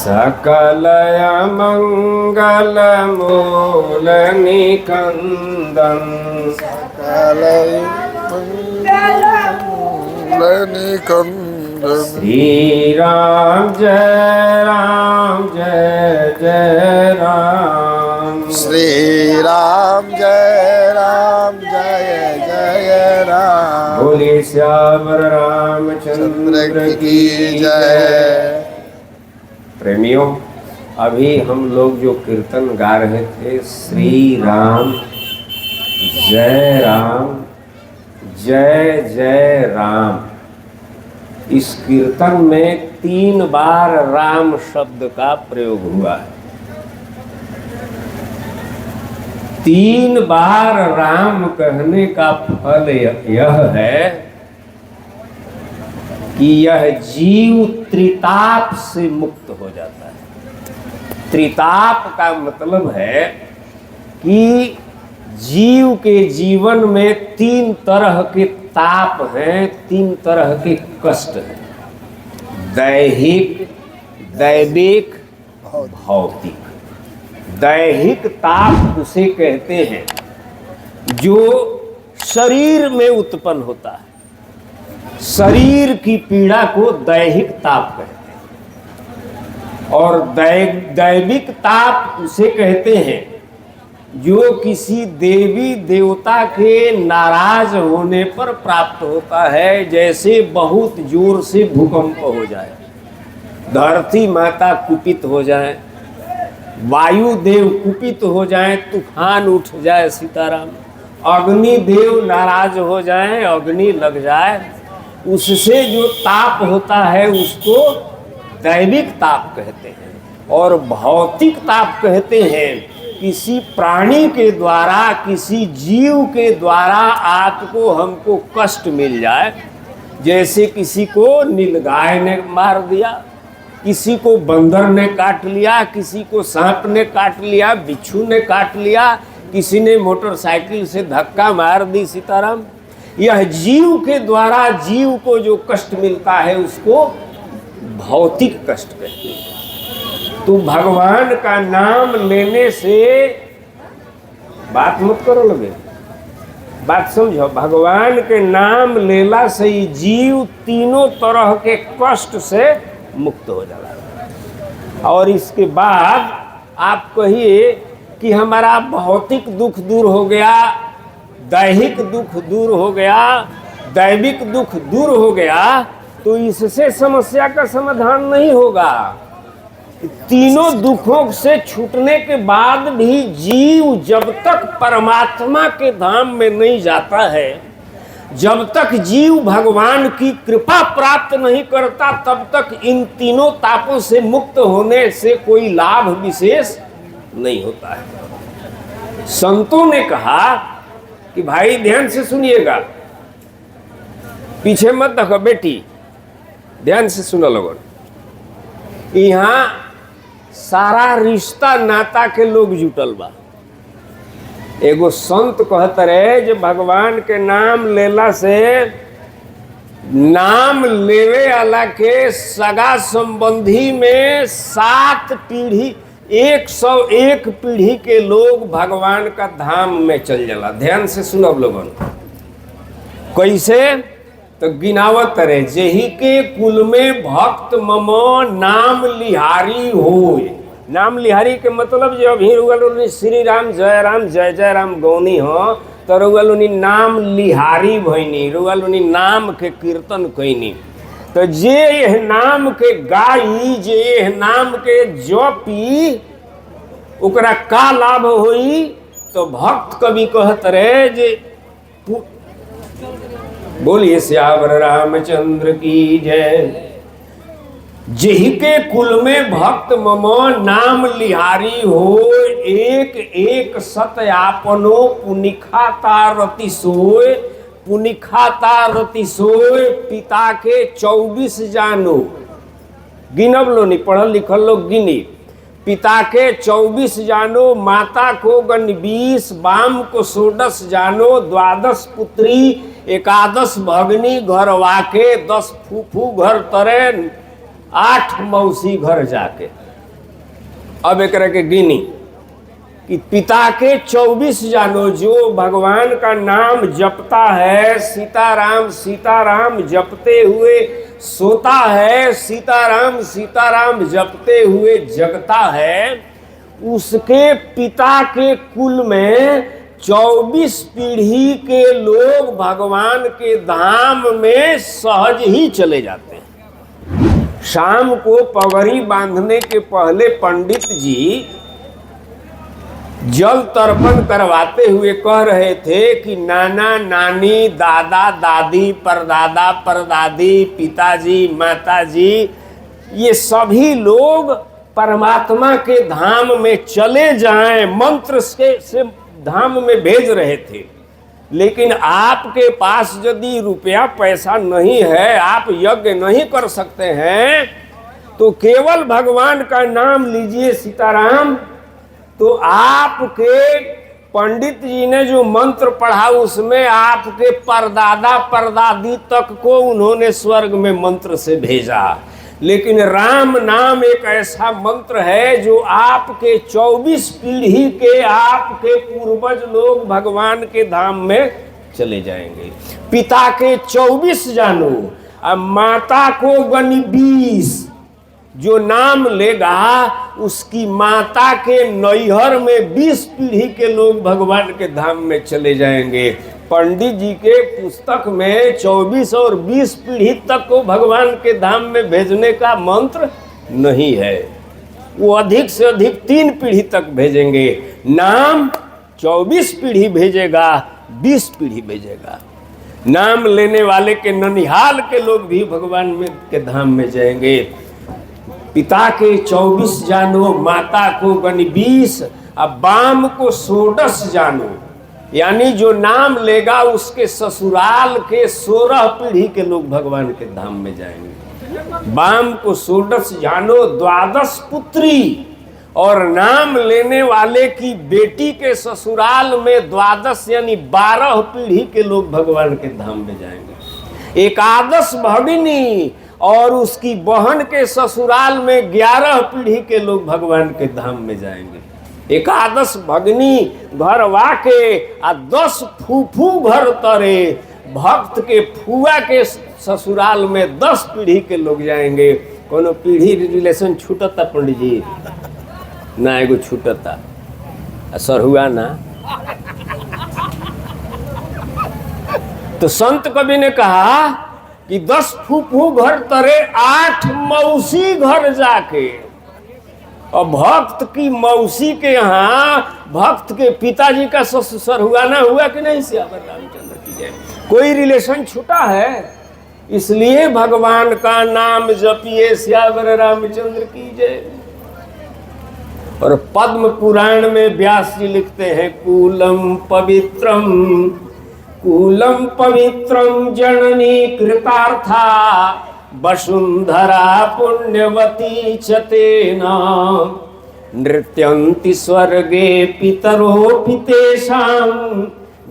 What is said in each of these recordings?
सकल मंगल मूल निकंदन सकल मंगल निकंदन श्री राम जय जय राम श्री राम जय जय राम। बोले श्यावर रामचंद्र की जय। प्रेमियों, अभी हम लोग जो कीर्तन गा रहे थे, श्री राम जय जय राम, इस कीर्तन में 3 बार राम शब्द का प्रयोग हुआ है। 3 बार राम कहने का फल यह है कि यह जीव त्रिताप से मुक्त हो जाता है। त्रिताप का मतलब है कि जीव के जीवन में 3 तरह के ताप हैं, 3 तरह के कष्ट हैं, दैहिक, दैविक, भौतिक। दैहिक ताप उसे कहते हैं जो शरीर में उत्पन्न होता है। शरीर की पीड़ा को दैहिक ताप कहते हैं। और दैविक ताप उसे कहते हैं जो किसी देवी देवता के नाराज होने पर प्राप्त होता है। जैसे बहुत जोर से भूकंप हो जाए, धरती माता कुपित हो जाए, वायु देव कुपित हो जाए, तूफान उठ जाए, सीताराम, अग्नि देव नाराज हो जाए, अग्नि लग जाए, उससे जो ताप होता है उसको दैविक ताप कहते हैं। और भौतिक ताप कहते हैं किसी प्राणी के द्वारा, किसी जीव के द्वारा आपको हमको कष्ट मिल जाए। जैसे किसी को नीलगाय ने मार दिया, किसी को बंदर ने काट लिया, किसी को सांप ने काट लिया, बिच्छू ने काट लिया, किसी ने मोटरसाइकिल से धक्का मार दी, सीताराम। यह जीव के द्वारा जीव को जो कष्ट मिलता है उसको भौतिक कष्ट कहते हैं। तो भगवान का नाम लेने से, बात मत करो लगे, बात समझो, भगवान के नाम लेला से ही जीव तीनों तरह के कष्ट से मुक्त हो जाला। और इसके बाद आप कहिए कि हमारा भौतिक दुख दूर हो गया, दैहिक दुख दूर हो गया, दैविक दुख दूर हो गया, तो इससे समस्या का समाधान नहीं होगा। तीनों दुखों से छूटने के बाद भी जीव जब तक परमात्मा के धाम में नहीं जाता है, जब तक जीव भगवान की कृपा प्राप्त नहीं करता, तब तक इन तीनों तापों से मुक्त होने से कोई लाभ विशेष नहीं होता है। संतों ने कहा कि भाई ध्यान से सुनिएगा, पीछे मत देखो बेटी, ध्यान से सुनो लोगों। यहाँ सारा रिश्ता नाता के लोग जुटल बा। एगो संत कहत रहे जो भगवान के नाम लेला से, नाम लेवे वाला के सगा संबंधी में 7 पीढ़ी, 101 पीढ़ी के लोग भगवान का धाम में चल जाला। ध्यान से सुनो लोगन, कैसे तो गिनावत रहे, जेहि के कुल में भक्त मम नाम लिहारी होय। नाम लिहारी के मतलब जो अभी रुगल श्री राम जय जय राम गौनी हो, तो रुगल नाम लिहारी भैनी, रुगल नाम के कीर्तन कैनी। तो जे यह नाम के गाई, जे यह नाम के जपी, ओकरा का लाभ होई? तो भक्त कवि कहत रहे जे, बोलिए श्यावर रामचंद्र की जय। जेहि के कुल में भक्त मम नाम लिहारी हो, एक एक सत आपनो पुनिखाता रति सोय, पुनिखाता रति सोय पिता के 24 जानो। गिनब लो, नहीं पढ़ल लिखल लोग गिनी। पिता के 24 जानो, माता को गण 20, बाम को 16 जानो, 12 पुत्री 11 भगनी घर वाके, 10 फूफू घर तरे, 8 मौसी घर जाके। अब एक के गिनी कि पिता के 24 जानो, जो भगवान का नाम जपता है, सीताराम सीताराम जपते हुए सोता है, सीताराम जपते हुए जगता है, उसके पिता के कुल में 24 पीढ़ी के लोग भगवान के धाम में सहज ही चले जाते हैं। शाम को पगड़ी बांधने के पहले पंडित जी जल तर्पण करवाते हुए कह रहे थे कि नाना नानी, दादा दादी, परदादा परदादी, पिताजी माताजी, ये सभी लोग परमात्मा के धाम में चले जाएं, मंत्र से धाम में भेज रहे थे। लेकिन आपके पास यदि रुपया पैसा नहीं है, आप यज्ञ नहीं कर सकते हैं, तो केवल भगवान का नाम लीजिए सीताराम। तो आपके पंडित जी ने जो मंत्र पढ़ा उसमें आपके परदादा परदादी तक को उन्होंने स्वर्ग में मंत्र से भेजा। लेकिन राम नाम एक ऐसा मंत्र है जो आपके 24 पीढ़ी के आपके पूर्वज लोग भगवान के धाम में चले जाएंगे। पिता के 24 जानो, अब माता को गनी 20। जो नाम लेगा उसकी माता के नैहर में 20 पीढ़ी के लोग भगवान के धाम में चले जाएंगे। पंडित जी के पुस्तक में 24 और 20 पीढ़ी तक को भगवान के धाम में भेजने का मंत्र नहीं है। वो अधिक से अधिक 3 पीढ़ी तक भेजेंगे। नाम 24 पीढ़ी भेजेगा, 20 पीढ़ी भेजेगा। नाम लेने वाले के ननिहाल के लोग भी भगवान में के धाम में जाएंगे। पिता के 24 जानो, माता को गनी 20, अब बाम को 16 जानो, यानी जो नाम लेगा उसके ससुराल के 16 पीढ़ी के लोग भगवान के धाम में जाएंगे। बाम को 16 जानो, 12 पुत्री, और नाम लेने वाले की बेटी के ससुराल में 12 यानी 12 पीढ़ी के लोग भगवान के धाम में जाएंगे। एकादश भगिनी, और उसकी बहन के ससुराल में 11 पीढ़ी के लोग भगवान के धाम में जाएंगे। एकादश भगनी घर वाके आ 10 फूफू घर तरे, भक्त के फुआ के ससुराल में 10 पीढ़ी के लोग जाएंगे। कोनो पीढ़ी रिलेशन छूटता पंडित जी ना, एगो छूटता सरहुआ ना। तो संत कवि ने कहा कि 10 फूफू घर तरे 8 मौसी घर जाके, और भक्त की मौसी के यहाँ भक्त के पिताजी का सरहुआ ना हुआ कि नहीं? श्यावर रामचंद्र की जय। कोई रिलेशन छूटा है? इसलिए भगवान का नाम जपिए, श्यावर रामचंद्र की जय। और पद्म पुराण में व्यास जी लिखते हैं, कूलम पवित्रम जननी कृतार्था, वसुंधरा पुण्यवती चतेना, नृत्यन्ति स्वर्गे पितरो पितेषां,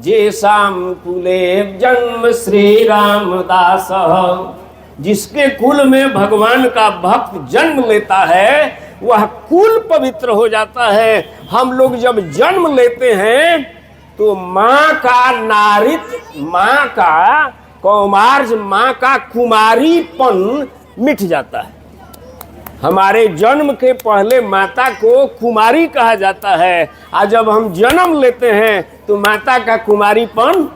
जेषां कुले जन्म श्री रामदास। जिसके कुल में भगवान का भक्त जन्म लेता है वह कुल पवित्र हो जाता है। हम लोग जब जन्म लेते हैं तो माँ का नारित, माँ का कौमार्ज, माँ का कुमारीपन मिट जाता है। हमारे जन्म के पहले माता को कुमारी कहा जाता है, और जब हम जन्म लेते हैं तो माता का कुमारीपन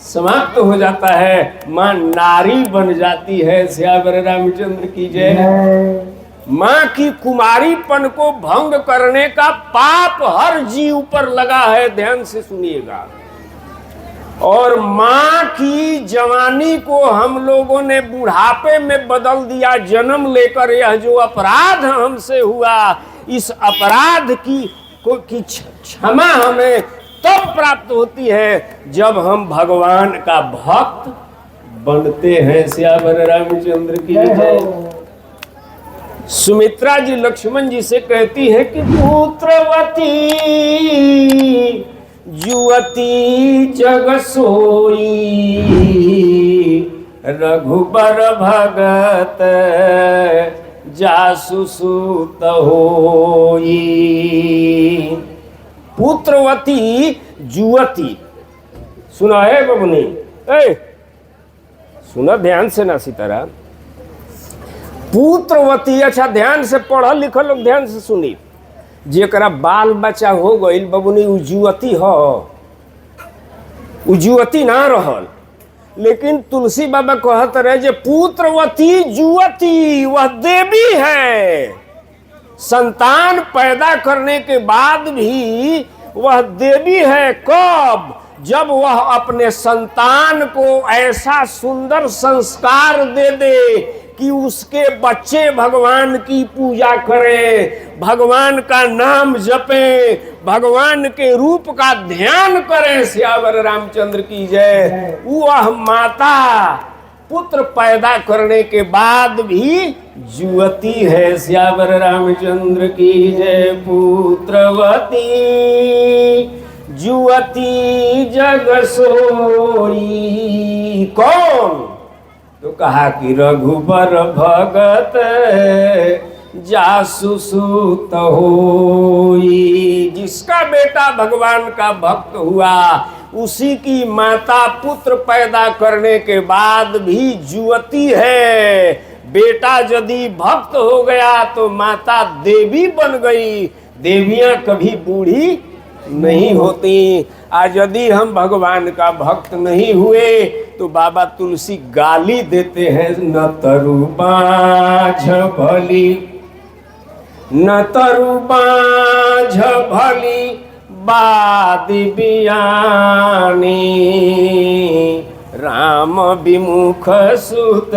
समाप्त हो जाता है, माँ नारी बन जाती है। श्यावर रामचंद्र की जय। माँ की कुमारीपन को भंग करने का पाप हर जीव पर लगा है, ध्यान से सुनिएगा। और माँ की जवानी को हम लोगों ने बुढ़ापे में बदल दिया जन्म लेकर। यह जो अपराध हमसे हुआ, इस अपराध की क्षमा हमें तब प्राप्त होती है जब हम भगवान का भक्त बनते हैं। श्यावर रामचंद्र की जय। सुमित्रा जी लक्ष्मण जी से कहती है कि पुत्रवती जुवती जग सोई, रघुबर भगत जासुसूत होई। पुत्रवती जुवती, सुना है बबुनी? सुना ध्यान से ना सीताराम। पुत्रवती, अच्छा ध्यान से पढ़ल लिखल लोग ध्यान से सुनी। जेकरा बाल बच्चा हो गईल बबुनी उ जुवती हो, उ जुवती ना रहल। लेकिन तुलसी बाबा कहत रहे जे पुत्रवती जुवती वह देवी है। संतान पैदा करने के बाद भी वह देवी है। कब? जब वह अपने संतान को ऐसा सुंदर संस्कार दे दे कि उसके बच्चे भगवान की पूजा करें, भगवान का नाम जपें, भगवान के रूप का ध्यान करें। सियावर रामचंद्र की जय। वह माता पुत्र पैदा करने के बाद भी जुवती है। सियावर रामचंद्र की जय। पुत्रवती जुवती जग सोई। कौन? तो कहा कि रघुबर भगत जासुसूत होई। जिसका बेटा भगवान का भक्त हुआ उसी की माता पुत्र पैदा करने के बाद भी जुवती है। बेटा यदि भक्त हो गया तो माता देवी बन गई। देवियां कभी बूढ़ी नहीं होती। आज यदि हम भगवान का भक्त नहीं हुए तो बाबा तुलसी गाली देते हैं, न तरु बाझ भली, न तरु बाझ भली बादी बियानी, राम विमुख सुत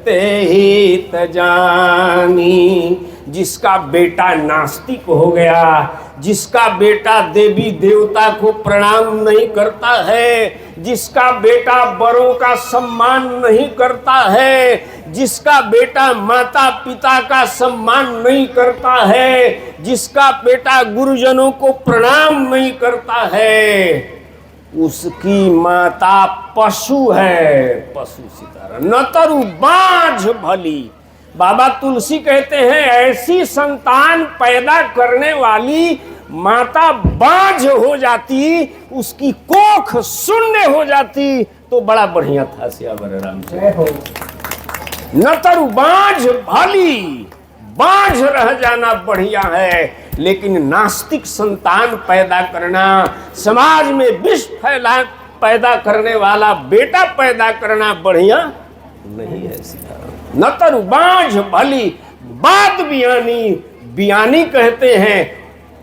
तेहित जानी। जिसका बेटा नास्तिक हो गया, जिसका बेटा देवी देवता को प्रणाम नहीं करता है, जिसका बेटा बड़ों का सम्मान नहीं करता है, जिसका बेटा माता पिता का सम्मान नहीं करता है, जिसका बेटा गुरुजनों को प्रणाम नहीं करता है, उसकी माता पशु है। पशु सितारा न तरु बाझ भली। बाबा तुलसी कहते हैं ऐसी संतान पैदा करने वाली माता बाझ हो जाती, उसकी कोख शून्य हो जाती तो बड़ा बढ़िया था। सियावर रामचंद्र। न तरु बाझ भली, बाझ रह जाना बढ़िया है, लेकिन नास्तिक संतान पैदा करना, समाज में विष फैला पैदा करने वाला बेटा पैदा करना बढ़िया नहीं है। न तरु बाझ भली बात बियानी। बियानी कहते हैं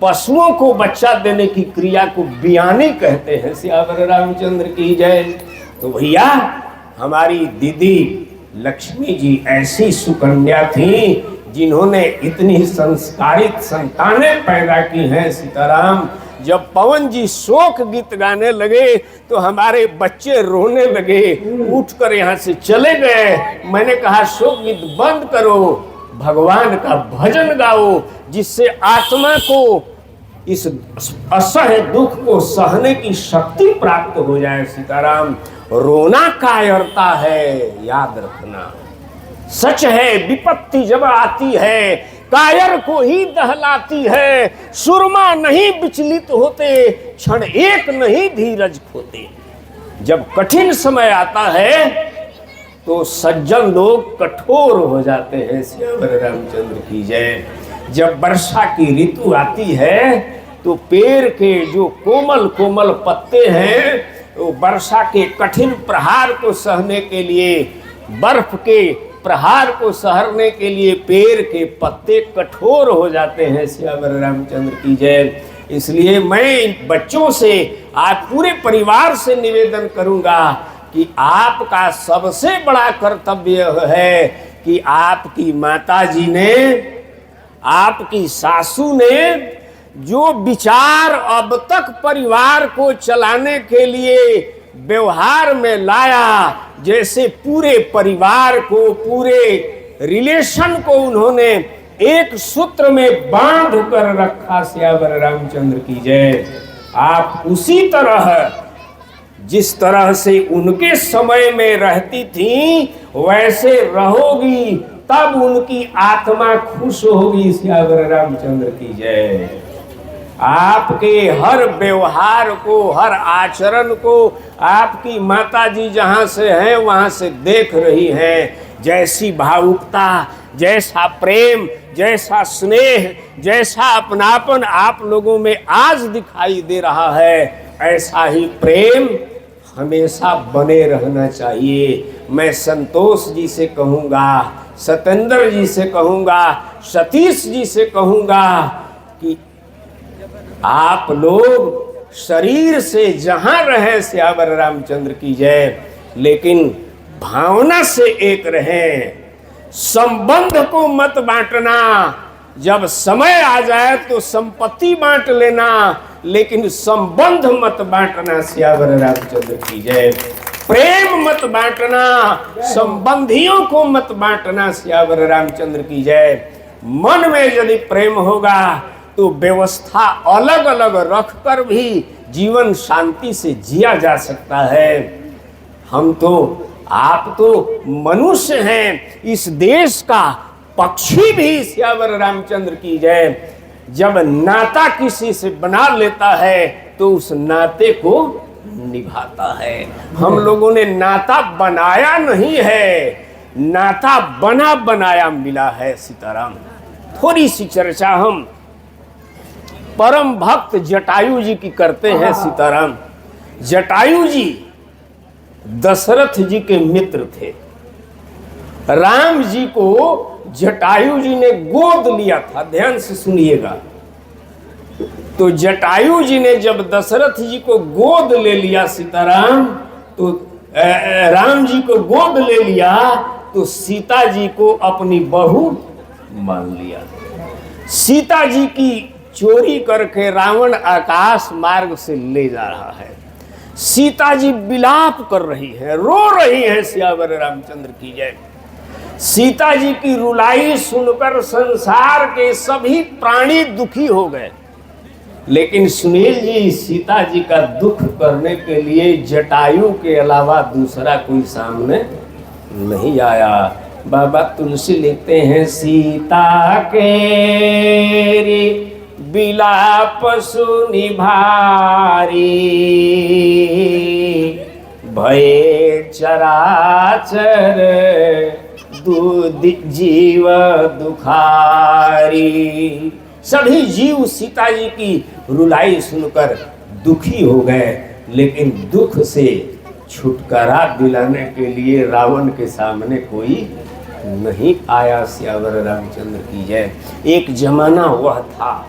पशुओं को बच्चा देने की क्रिया को बियानी कहते हैं। सियावर रामचंद्र की जय। तो भैया हमारी दीदी लक्ष्मी जी ऐसी सुकन्या थी जिन्होंने इतनी संस्कारित संतानें पैदा की हैं। सीताराम, जब पवन जी शोक गीत गाने लगे तो हमारे बच्चे रोने लगे, उठकर यहाँ से चले गए। मैंने कहा शोक गीत बंद करो, भगवान का भजन गाओ, जिससे आत्मा को इस असह्य दुख को सहने की शक्ति प्राप्त हो जाए। सीताराम, रोना कायरता है, याद रखना। सच है विपत्ति जब आती है कायर को ही दहलाती है। सुरमा नहीं विचलित होते, क्षण एक नहीं धीरज खोते। जब कठिन समय आता है तो सज्जन लोग कठोर हो जाते हैं। सियावर रामचंद्र की जय। जब वर्षा की ऋतु आती है तो पेड़ के जो कोमल कोमल पत्ते हैं तो वर्षा के कठिन प्रहार को सहने के लिए, बर्फ के प्रहार को सहने के लिए पेड़ के पत्ते कठोर हो जाते हैं। सियावर रामचंद्र की जय। इसलिए मैं बच्चों से, आज पूरे परिवार से निवेदन करूंगा कि आपका सबसे बड़ा कर्तव्य है कि आपकी माताजी ने, आपकी सासू ने जो विचार अब तक परिवार को चलाने के लिए व्यवहार में लाया, जैसे पूरे परिवार को, पूरे रिलेशन को उन्होंने एक सूत्र में बांध कर रखा। सियावर रामचंद्र की जय। आप उसी तरह जिस तरह से उनके समय में रहती थी वैसे रहोगी, तब उनकी आत्मा खुश होगी। सियावर रामचंद्र की जय। आपके हर व्यवहार को, हर आचरण को आपकी माता जी जहाँ से हैं वहाँ से देख रही हैं। जैसी भावुकता, जैसा प्रेम, जैसा स्नेह, जैसा अपनापन आप लोगों में आज दिखाई दे रहा है, ऐसा ही प्रेम हमेशा बने रहना चाहिए। मैं संतोष जी से कहूँगा, सतेंद्र जी से कहूँगा, सतीश जी से कहूँगा कि आप लोग शरीर से जहाँ रहे सियावर रामचंद्र की जय, लेकिन भावना से एक रहें। संबंध को मत बांटना। जब समय आ जाए तो संपत्ति बांट लेना, लेकिन संबंध मत बांटना। सियावर रामचंद्र की जय। प्रेम मत बांटना, संबंधियों को मत बांटना। सियावर रामचंद्र की जय। मन में यदि प्रेम होगा तो व्यवस्था अलग अलग रखकर भी जीवन शांति से जिया जा सकता है। हम तो, आप तो मनुष्य हैं, इस देश का पक्षी भी। सियावर रामचंद्र की जय। जब नाता किसी से बना लेता है तो उस नाते को निभाता है। हम लोगों ने नाता बनाया नहीं है, नाता बना बनाया मिला है। सीताराम। थोड़ी सी चर्चा हम परम भक्त जटायु जी की करते हैं। सीताराम। जटायु जी दशरथ जी के मित्र थे। राम जी को जटायु जी ने गोद लिया था। ध्यान से सुनिएगा। तो जटायु जी ने जब दशरथ जी को गोद ले लिया, सीताराम, तो राम जी को गोद ले लिया तो सीता जी को अपनी बहू मान लिया। सीता जी की चोरी करके रावण आकाश मार्ग से ले जा रहा है। सीता जी विलाप कर रही है, रो रही है। सियावर रामचंद्र की जय। सीता जी की रुलाई सुनकर संसार के सभी प्राणी दुखी हो गए, लेकिन सुनील जी, सीता जी का दुख करने के लिए जटायु के अलावा दूसरा कोई सामने नहीं आया। बाबा तुलसी लिखते हैं, सीता के बिलाप सुनि भारी, भये चराचर जीव दुखारी। सभी जीव सीता जी की रुलाई सुनकर दुखी हो गए, लेकिन दुख से छुटकारा दिलाने के लिए रावण के सामने कोई नहीं आया। सियावर रामचंद्र की जय। एक जमाना वह था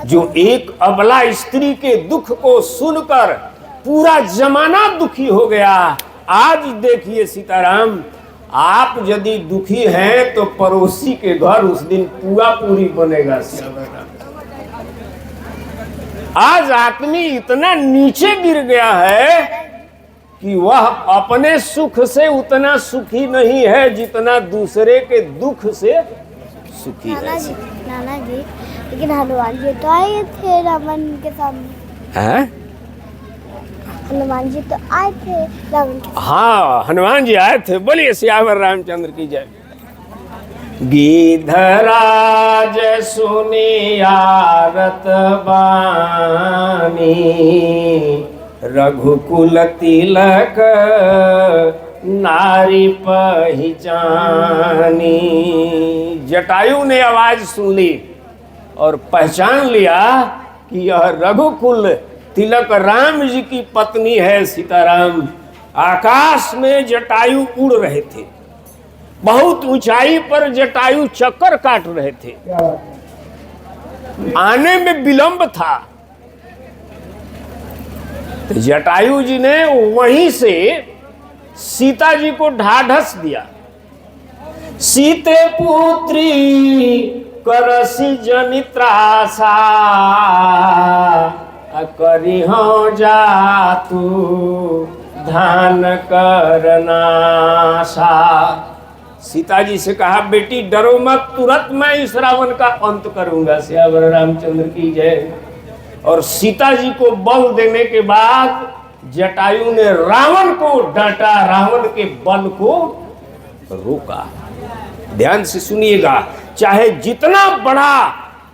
जो एक अबला स्त्री के दुख को सुनकर पूरा जमाना दुखी हो गया। आज देखिए सीताराम, आप यदि दुखी हैं तो पड़ोसी के घर उस दिन पूरा पूरी बनेगा। आज आदमी इतना नीचे गिर गया है कि वह अपने सुख से उतना सुखी नहीं है जितना दूसरे के दुख से सुखी है। नाना जी, लेकिन हनुमान जी तो आए थे रावण के सामने। हैं? हनुमान जी तो आए थे रावण के। हाँ, हनुमान जी आए थे। बोलिए सियावर रामचंद्र की जय। गिधराज सुनियारत बानी, रघुकुल तिलक नारी पहचानी। जटायु ने आवाज सुन ली और पहचान लिया कि यह रघुकुल तिलक राम जी की पत्नी है। सीताराम। आकाश में जटायु उड़ रहे थे, बहुत ऊंचाई पर जटायु चक्कर काट रहे थे। आने में विलंब था, तो जटायु जी ने वहीं से सीता जी को ढाढ़स दिया। सीते पुत्री करसी जनित्रासा, करी हो जा तू धान करनाशा। सीता जी से कहा, बेटी डरो मत, तुरंत मैं इस रावण का अंत करूंगा। सियावर रामचंद्र की जय। और सीता जी को बल देने के बाद जटायु ने रावण को डांटा, रावण के बल को रोका। ध्यान से सुनिएगा, चाहे जितना बड़ा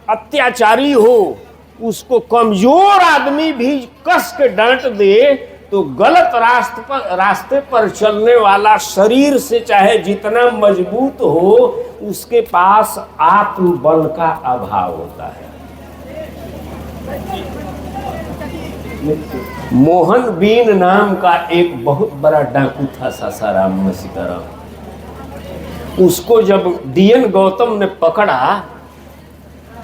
अत्याचारी हो, उसको कमजोर आदमी भी कस के डांट दे तो गलत रास्ते पर चलने वाला शरीर से चाहे जितना मजबूत हो, उसके पास आत्मबल का अभाव होता है। मोहन बीन नाम का एक बहुत बड़ा डाकू था सासाराम में, सीताराम। उसको जब डीएन गौतम ने पकड़ा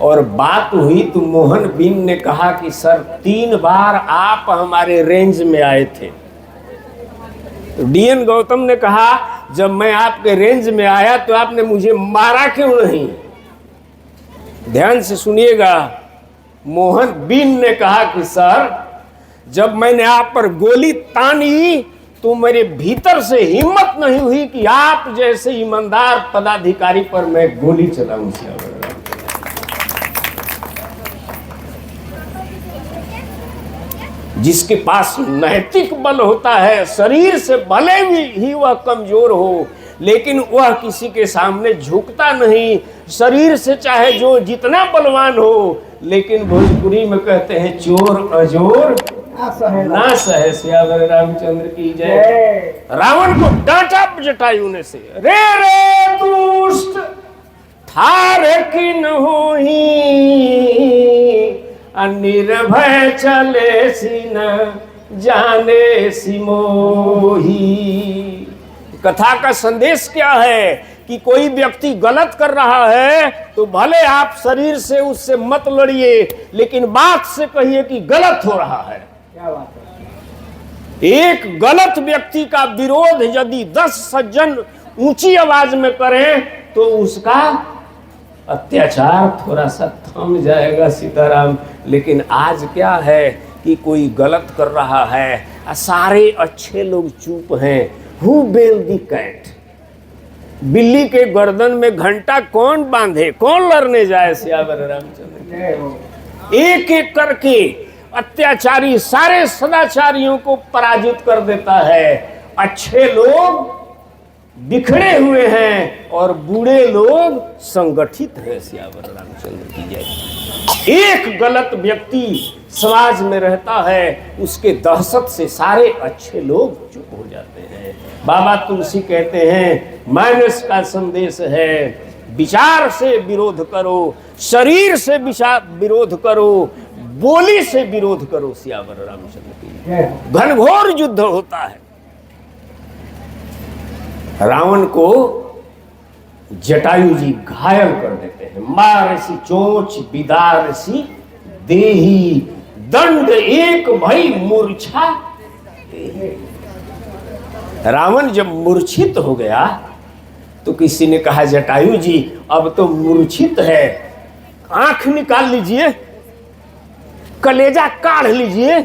और बात हुई तो मोहन बीन ने कहा कि सर 3 बार आप हमारे रेंज में आए थे। डीएन गौतम ने कहा जब मैं आपके रेंज में आया तो आपने मुझे मारा क्यों नहीं? ध्यान से सुनिएगा, मोहन बीन ने कहा कि सर जब मैंने आप पर गोली तानी तो मेरे भीतर से हिम्मत नहीं हुई कि आप जैसे ईमानदार पदाधिकारी पर मैं गोली चलाऊं। जिसके पास नैतिक बल होता है, शरीर से भले ही वह कमजोर हो, लेकिन वह किसी के सामने झुकता नहीं। शरीर से चाहे जो जितना बलवान हो, लेकिन भोजपुरी में कहते हैं चोर अजोर ना सहे। सियावर रामचंद्र की जय। रावण को डांटा जटायु ने से, रे रे दुष्ट थारे की न होही, निर्भय चले सी न जाने सी मोही। कथा का संदेश क्या है कि कोई व्यक्ति गलत कर रहा है तो भले आप शरीर से उससे मत लड़िए, लेकिन बात से कहिए कि गलत हो रहा है। क्या बात है? एक गलत व्यक्ति का विरोध यदि 10 सज्जन ऊंची आवाज में करें तो उसका अत्याचार थोड़ा सा थम जाएगा, सीताराम। लेकिन आज क्या है कि कोई गलत कर रहा है, सारे अच्छे लोग चुप हैं। Who bell the cat? बिल्ली के गर्दन में घंटा कौन बांधे, कौन लड़ने जाए? सियावर रामचंद्र। एक एक करके अत्याचारी सारे सदाचारियों को पराजित कर देता है। अच्छे लोग बिखरे हुए हैं और बूढ़े लोग संगठित हैं। सियावर रामचंद्र की जय। एक गलत व्यक्ति समाज में रहता है, उसके दहशत से सारे अच्छे लोग चुप हो जाते हैं। बाबा तुलसी कहते हैं माइनस का संदेश है, विचार से विरोध करो, शरीर से विरोध करो, बोली से विरोध करो। सियावर रामचंद्र की घनघोर युद्ध होता है। रावण को जटायु जी घायल कर देते हैं। मारसी चोंच बिदारसी देही, दंड एक भई मूर्छा देही। रावण जब मूर्छित हो गया तो किसी ने कहा जटायु जी अब तो मूर्छित है, आंख निकाल लीजिए, कलेजा काढ़ लीजिए,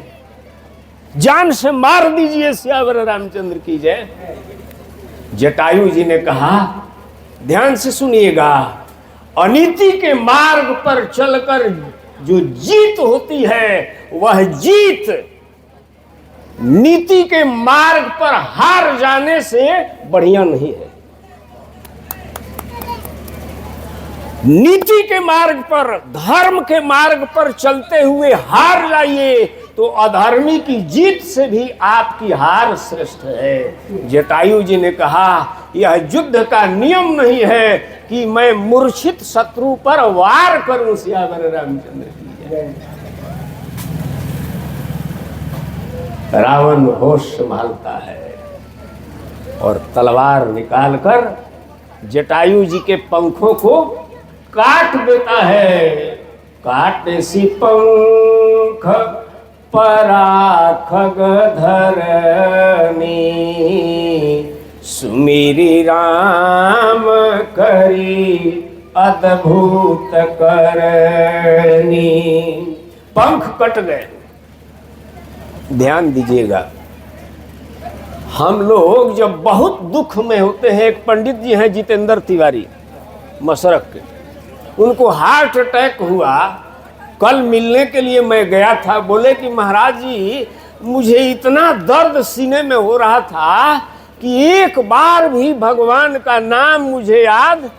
जान से मार दीजिए। सियावर रामचंद्र की जय। जटायु जी ने कहा ध्यान से सुनिएगा, अनीति के मार्ग पर चलकर जो जीत होती है वह जीत नीति के मार्ग पर हार जाने से बढ़िया नहीं है। नीति के मार्ग पर, धर्म के मार्ग पर चलते हुए हार जाइए तो अधर्मी की जीत से भी आपकी हार श्रेष्ठ है। जटायु जी ने कहा यह युद्ध का नियम नहीं है कि मैं मूर्छित शत्रु पर वार करूं। सियावर रामचंद्र की जय। रावण होश संभालता है और तलवार निकालकर जटायु जी के पंखों को काट देता है। काटे सी पंख पराखग धरनी, सुमिरी राम करी अद्भुत करनी। पंख कट गए। ध्यान दीजिएगा, हम लोग जब बहुत दुख में होते हैं, एक पंडित जी हैं जितेंद्र तिवारी मसरक के, उनको हार्ट अटैक हुआ। कल मिलने के लिए मैं गया था, बोले कि महाराज जी मुझे इतना दर्द सीने में हो रहा था कि एक बार भी भगवान का नाम मुझे याद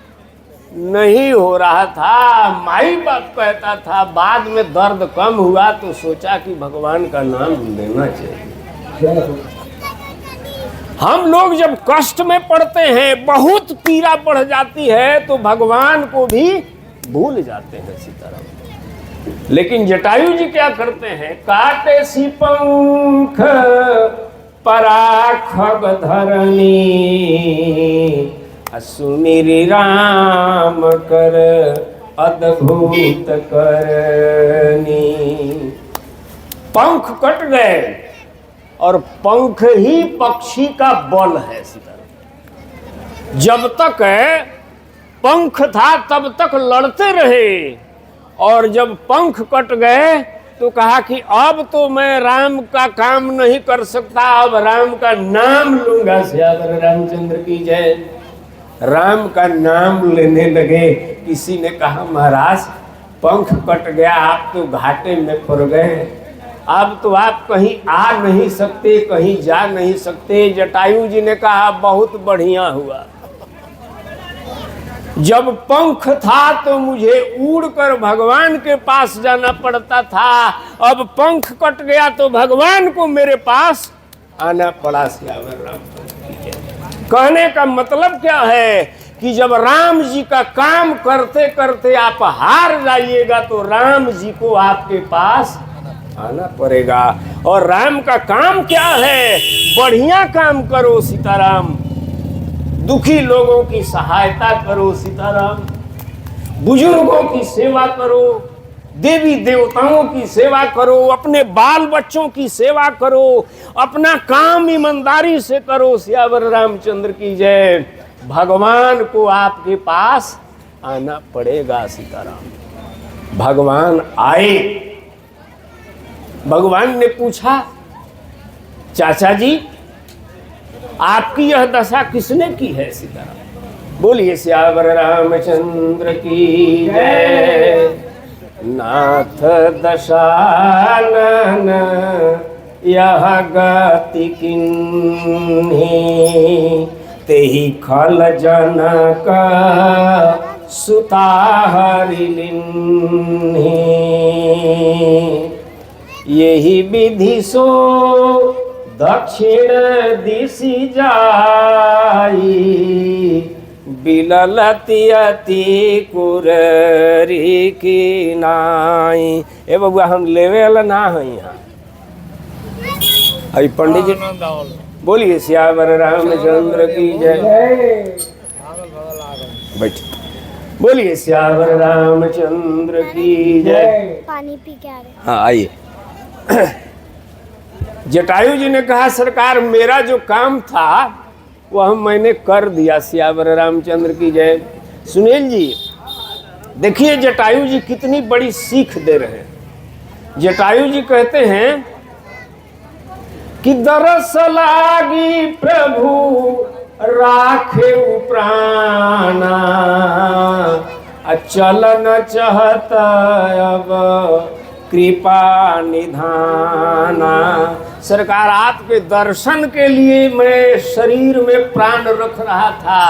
नहीं हो रहा था। माई बाप कहता था, बाद में दर्द कम हुआ तो सोचा कि भगवान का नाम लेना चाहिए। हम लोग जब कष्ट में पड़ते हैं, बहुत पीड़ा बढ़ जाती है, तो भगवान को भी भूल जाते हैं सीताराम। लेकिन जटायु जी क्या करते हैं, काटे सी पंख पराखग धरनी, सुमिरि राम कर अद्भुत करनी। पंख कट गए और पंख ही पक्षी का बल है सीताराम। जब तक पंख था तब तक लड़ते रहे, और जब पंख कट गए तो कहा कि अब तो मैं राम का काम नहीं कर सकता, अब राम का नाम लूंगा। सियावर रामचंद्र की जय। राम का नाम लेने लगे। किसी ने कहा, महाराज पंख कट गया, आप तो घाटे में पड़ गए, अब तो आप कहीं आ नहीं सकते, कहीं जा नहीं सकते। जटायु जी ने कहा, बहुत बढ़िया हुआ, जब पंख था तो मुझे उड़कर भगवान के पास जाना पड़ता था, अब पंख कट गया तो भगवान को मेरे पास आना पड़ा। सियावर रामचंद्र। कहने का मतलब क्या है कि जब राम जी का काम करते करते आप हार जाइएगा तो राम जी को आपके पास आना पड़ेगा। और राम का काम क्या है, बढ़िया काम करो सीताराम, दुखी लोगों की सहायता करो सीताराम, बुजुर्गों की सेवा करो, देवी देवताओं की सेवा करो, अपने बाल बच्चों की सेवा करो, अपना काम ईमानदारी से करो। सियावर रामचंद्र की जय। भगवान को आपके पास आना पड़ेगा सीताराम। भगवान आए। भगवान ने पूछा, चाचा जी आपकी यह दशा किसने की है सीताराम? बोलिए सियावर रामचंद्र की जय। नाथ दशानन यह गति किन्ही, तेहि खल जनक सुता हरिलिन्ही। यही विधि सो दक्षिण दिशि जाई, बिललति अति कुररी की नाई। ए बबुआ हम लेवे वाला ना है यहाँ। अभी पंडित जी बोलिए सियावर रामचंद्र की जय। बैठ। बोलिए सियावर रामचंद्र की जय। पानी पी के आ रहे। हाँ आइए। जटायु जी ने कहा, सरकार मेरा जो काम था वह मैंने कर दिया। सियावर रामचंद्र की जय। सुनील जी देखिए जटायु जी कितनी बड़ी सीख दे रहे हैं। जटायु जी कहते हैं कि दरस लागी प्रभु राखे प्राणा, चलन चहत अब कृपा निधाना। सरकार आपके दर्शन के लिए मैं शरीर में प्राण रख रहा था,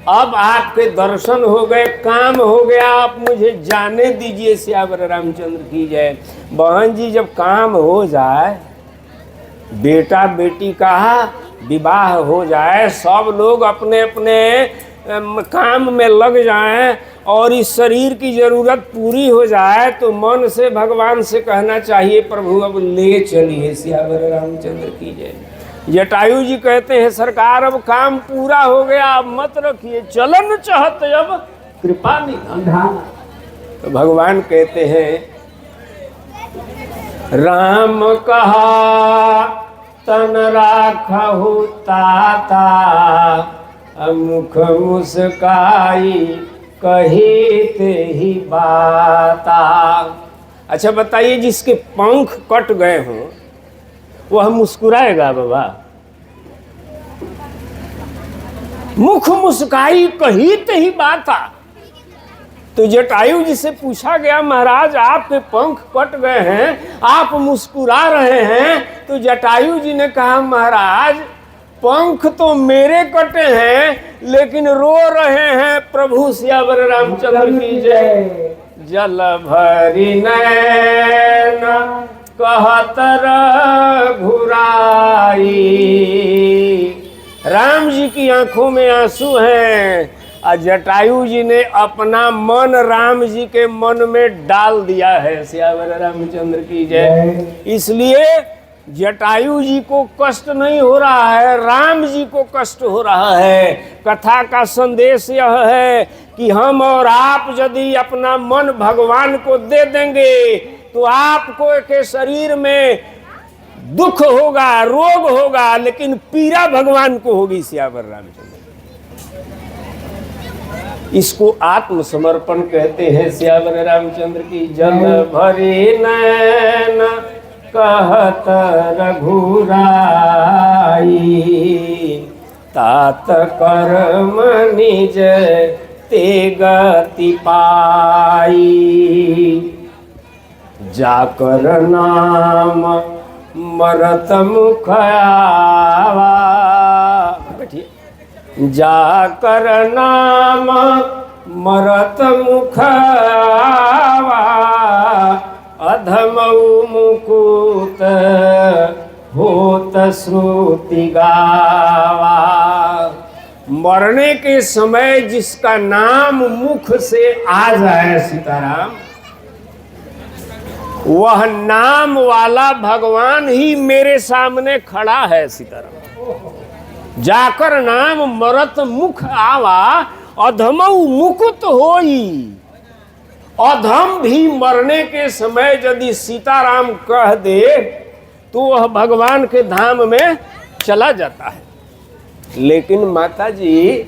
अब आपके दर्शन हो गए, काम हो गया, आप मुझे जाने दीजिए। सियावर रामचंद्र की जय। बहन जी जब काम हो जाए, बेटा बेटी का विवाह हो जाए, सब लोग अपने अपने काम में लग जाएं और इस शरीर की जरूरत पूरी हो जाए तो मन से भगवान से कहना चाहिए, प्रभु अब ले चलिए। सियावर रामचंद्र की जय। जटायु जी कहते हैं, सरकार अब काम पूरा हो गया, अब मत रखिए, चलन चाहत अब कृपा निधान। तो भगवान कहते हैं, राम कहा तन राखहु ताता, मुख मुस्काई कही ते ही बाता। अच्छा बताइए, जिसके पंख कट गए हों वह मुस्कुराएगा बाबा? मुख मुस्काई कही ते ही बाता। तो जटायु जी से पूछा गया, महाराज आपके पंख कट गए हैं, आप मुस्कुरा रहे हैं। तो जटायु जी ने कहा, महाराज पंख तो मेरे कटे हैं लेकिन रो रहे हैं प्रभु सियावर रामचंद्र की जय। जल भरी नैन कहत रघुराई, राम जी की आंखों में आंसू हैं और जटायु जी ने अपना मन राम जी के मन में डाल दिया है। सियावर रामचंद्र की जय। इसलिए जटायु जी को कष्ट नहीं हो रहा है, राम जी को कष्ट हो रहा है। कथा का संदेश यह है कि हम और आप यदि अपना मन भगवान को दे देंगे तो आपको के शरीर में दुख होगा, रोग होगा, लेकिन पीड़ा भगवान को होगी। सियावर रामचंद्र, इसको आत्मसमर्पण कहते हैं। सियावर रामचंद्र की जल भरी नैन कहत रघुराई, तात कर्म निज ते गति पाई, जाकर नाम मरत मुख आवा। बैठिए। जाकर नाम मरत मुख आवा, अधमऊ मुकुत होत श्रुति गावा। मरने के समय जिसका नाम मुख से आ जाए सीताराम, वह नाम वाला भगवान ही मेरे सामने खड़ा है। सीताराम, जाकर नाम मरत मुख आवा, अधमऊ मुकुत होई। अधम भी मरने के समय यदि सीताराम कह दे तो वह भगवान के धाम में चला जाता है। लेकिन माता जी,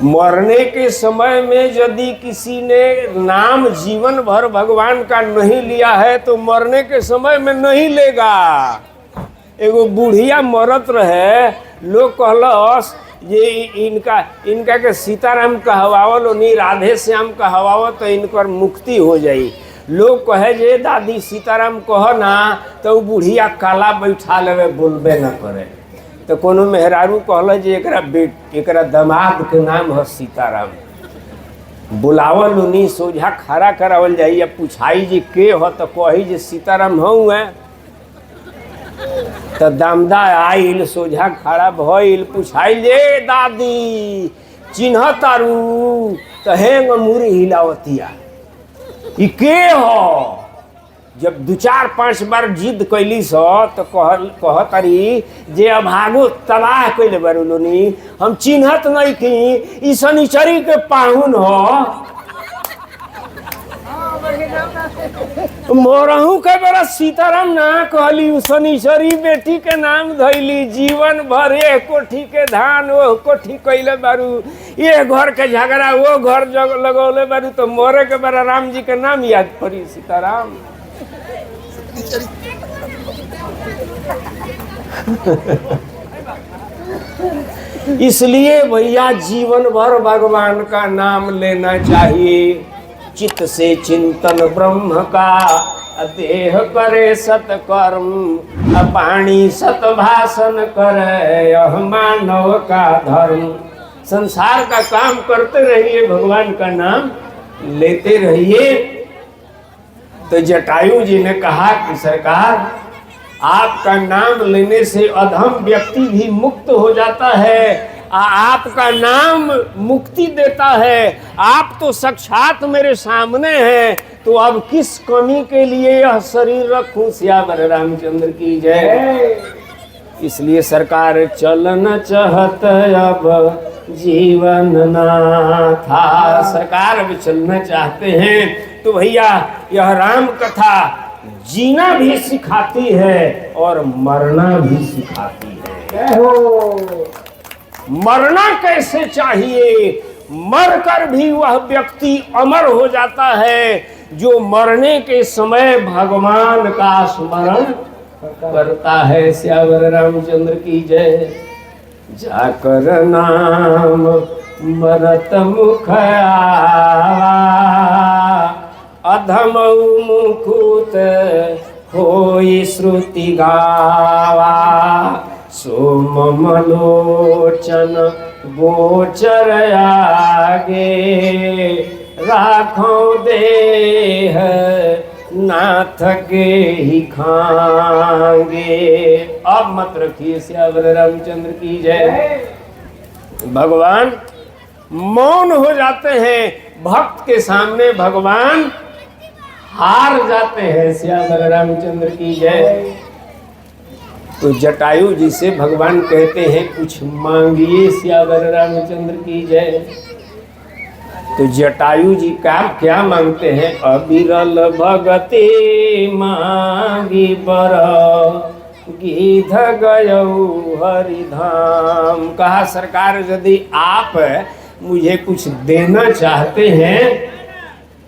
मरने के समय में यदि किसी ने नाम जीवन भर भगवान का नहीं लिया है तो मरने के समय में नहीं लेगा। एगो बुढ़िया मरत रहे, लोग कहलस ये इनका के सीताराम कहवावल नहीं, राधे श्याम कहवावल तो इनकर मुक्ति हो जाई। लोग कहे जे दादी सीताराम कह ना तो बुढ़िया काला बैठा लेवे, बोलबे ना करे। तो कोनो मेहरारू कहल जे एकरा दामाद के नाम है सीताराम, बुलावल उन्हीं सोझा खड़ा करावल जाइए, पूछाई जे के हो तो कही जे सीताराम हूँ है। तो दामदा आइल, सोझा खड़ा भइल, पूछाइल जे दादी चिन्ह तारू, तो हेंग मुरी हिलावतिया, ई के हो। जब 2-4-5 बार जिद कैली सो तो कहतरी जे अभागो तबाह कैले बरुलोनी, हम चिन्हत नहीं की, ई शनिचरी के पाहुन हो। मोरहू के बेरा सीताराम ना कहली, शनिचरी बेटी के नाम धैली, जीवन भर ये कोठी के धान वो कोठी कैले बारू, ये घर के झगड़ा वो घर लगौले बारू, तो मोरे के बेरा राम जी के नाम याद पड़ी सीताराम। इसलिए भैया जीवन भर भगवान का नाम लेना चाहिए। चित्त से चिंतन ब्रह्म का, देह करे सतकर्म, पाणी सतभाषण करे, यह मानव का धर्म। संसार का काम करते रहिए, भगवान का नाम लेते रहिए। तो जटायु जी ने कहा कि सरकार, आपका नाम लेने से अधम व्यक्ति भी मुक्त हो जाता है, आपका नाम मुक्ति देता है। आप तो साक्षात मेरे सामने हैं, तो अब किस कमी के लिए यह शरीर रखूं। सियावर रामचंद्र की जय। इसलिए सरकार चलन चाहत अब जीवन ना था। सरकार अब चलना चाहते हैं तो भैया यह राम कथा जीना भी सिखाती है और मरना भी सिखाती है। मरना कैसे चाहिए, मरकर भी वह व्यक्ति अमर हो जाता है जो मरने के समय भगवान का स्मरण करता है। सियावर रामचंद्र की जय। जाकर नाम मरत मुख आवा, अधम मुकुत होई श्रुति गावा, सोमलोचन गोचर आगे, राखो देह नाथ के ही खांगे। अब मत रखिए, श्यावर रामचंद्र की जय। भगवान मौन हो जाते हैं, भक्त के सामने भगवान हार जाते हैं। श्यावर रामचंद्र की जय। तो जटायु जी से भगवान कहते हैं कुछ मांगिए, श्यावर रामचंद्र की जय। तो जटायु जी का क्या मांगते हैं? अबिरल भगते मांगी बर, गीध गयऊ हरिधाम। कहा सरकार यदि आप मुझे कुछ देना चाहते हैं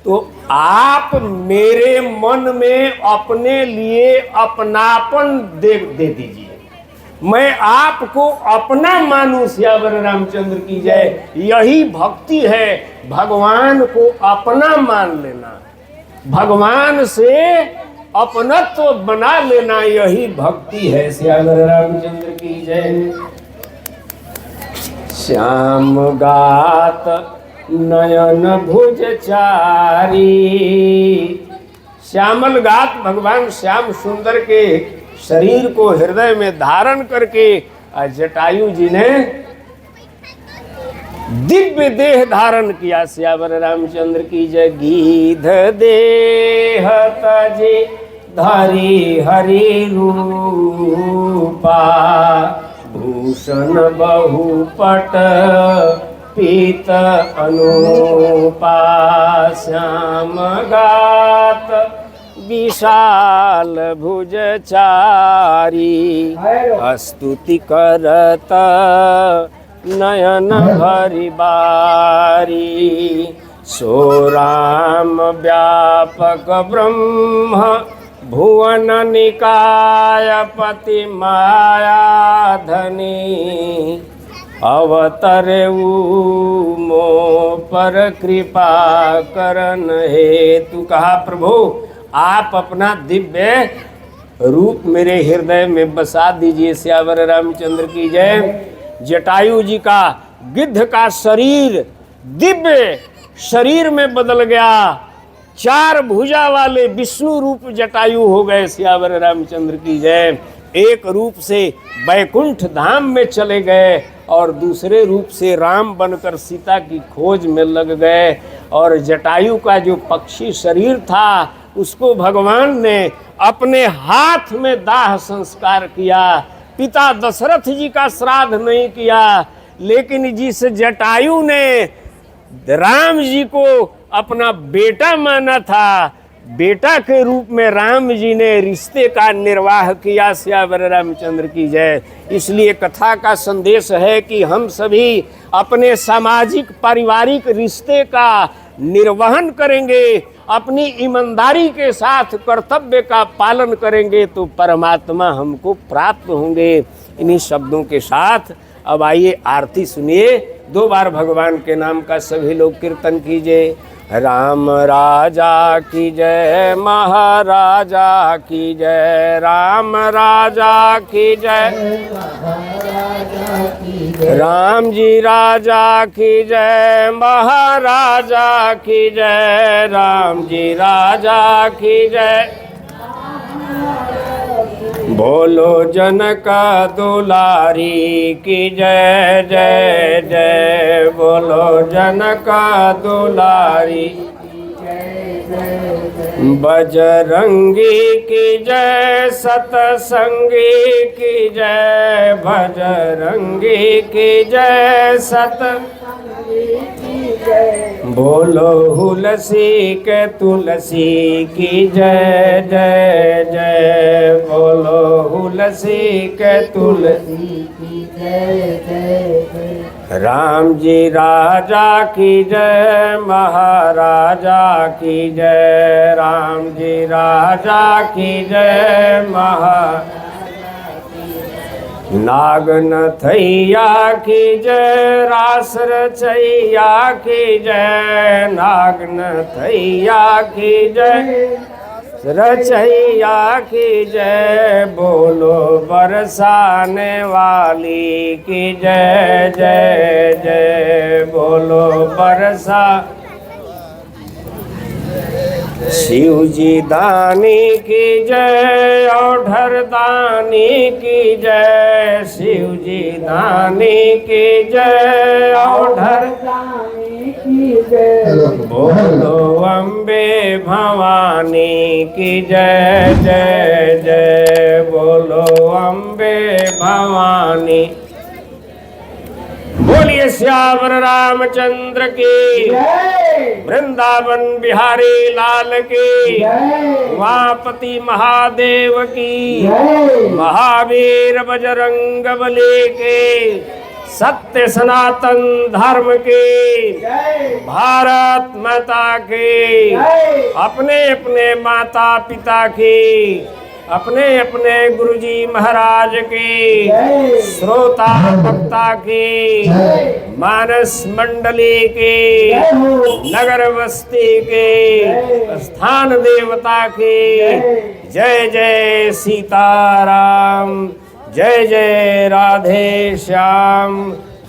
तो आप मेरे मन में अपने लिए अपनापन दे दीजिए, मैं आपको अपना मानूं। श्यावर रामचंद्र की जय। यही भक्ति है, भगवान को अपना मान लेना, भगवान से अपनत्व बना लेना, यही भक्ति है। श्यावर रामचंद्र की जय। श्याम गात नयन भुज चारी। श्यामल गात भगवान श्याम सुंदर के शरीर को हृदय में धारण करके जटायु जी ने दिव्य देह धारण किया। श्यावर रामचंद्र की जय। गीध देह तजे धरी हरि रूपा, भूषण बहुपट पीत अनुपा। श्याम गात विशाल भुज चारी, स्तुति करत नयन भरि बारी। सो राम व्यापक ब्रह्म भुवन निकाय पति माया धनी, अवतरे मो पर कृपा करन हेतु। कहा प्रभु आप अपना दिव्य रूप मेरे हृदय में बसा दीजिए। श्यावर रामचंद्र की जय। जटायु जी का गिद्ध का शरीर दिव्य शरीर में बदल गया, चार भुजा वाले विष्णु रूप जटायु हो गए। श्यावर रामचंद्र की जय। एक रूप से बैकुंठ धाम में चले गए और दूसरे रूप से राम बनकर सीता की खोज में लग गए। और जटायु का जो पक्षी शरीर था उसको भगवान ने अपने हाथ में दाह संस्कार किया। पिता दशरथ जी का श्राद्ध नहीं किया, लेकिन जिस जटायु ने राम जी को अपना बेटा माना था, बेटा के रूप में राम जी ने रिश्ते का निर्वाह किया। श्यावर रामचंद्र की जय। इसलिए कथा का संदेश है कि हम सभी अपने सामाजिक पारिवारिक रिश्ते का निर्वहन करेंगे, अपनी ईमानदारी के साथ कर्तव्य का पालन करेंगे तो परमात्मा हमको प्राप्त होंगे। इन्हीं शब्दों के साथ अब आइए आरती सुनिए। 2 बार भगवान के नाम का सभी लोग कीर्तन कीजिए। राम राजा की जय, महाराजा की जय, राम राजा की जय, राम जी राजा की जय, महाराजा की जय, राम जी राजा की जय। बोलो जनक दुलारी की जय जय जय, बोलो जनक दुलारी बजरंगी की जय, सतसंगी की जय, बजरंगी की जय, बोलो हुलसी के तुलसी की जय जय जय, बोलो हुलसी के तुलसी की जय जय जय। राम जी राजा की जय, महाराजा की जय, राम जी राजा की जय, नागनथैया की जय, रास रचैया की जय, नागनथैया की जय, रचैया की जय, बोलो बरसाने वाली की जय जय जय, बोलो बरसा। शिव जी दानी की जय, औढर दानी की जय, शिव जी दानी की जय, औढर दानी की जय, बोलो अम्बे भवानी की जय जय जय, बोलो अम्बे भवानी। बोलिए श्यावर रामचंद्र की, वृंदावन बिहारी लाल की, उमापति महादेव की, महावीर बजरंग बली की, सत्य सनातन धर्म की, भारत माता की, अपने अपने माता पिता की, अपने अपने गुरुजी महाराज की, श्रोता भक्ता की, मानस मंडली की, नगर बस्ती के, स्थान देवता की, जय जय सीताराम, जय जय राधे श्याम,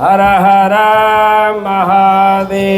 हर हर महादेव।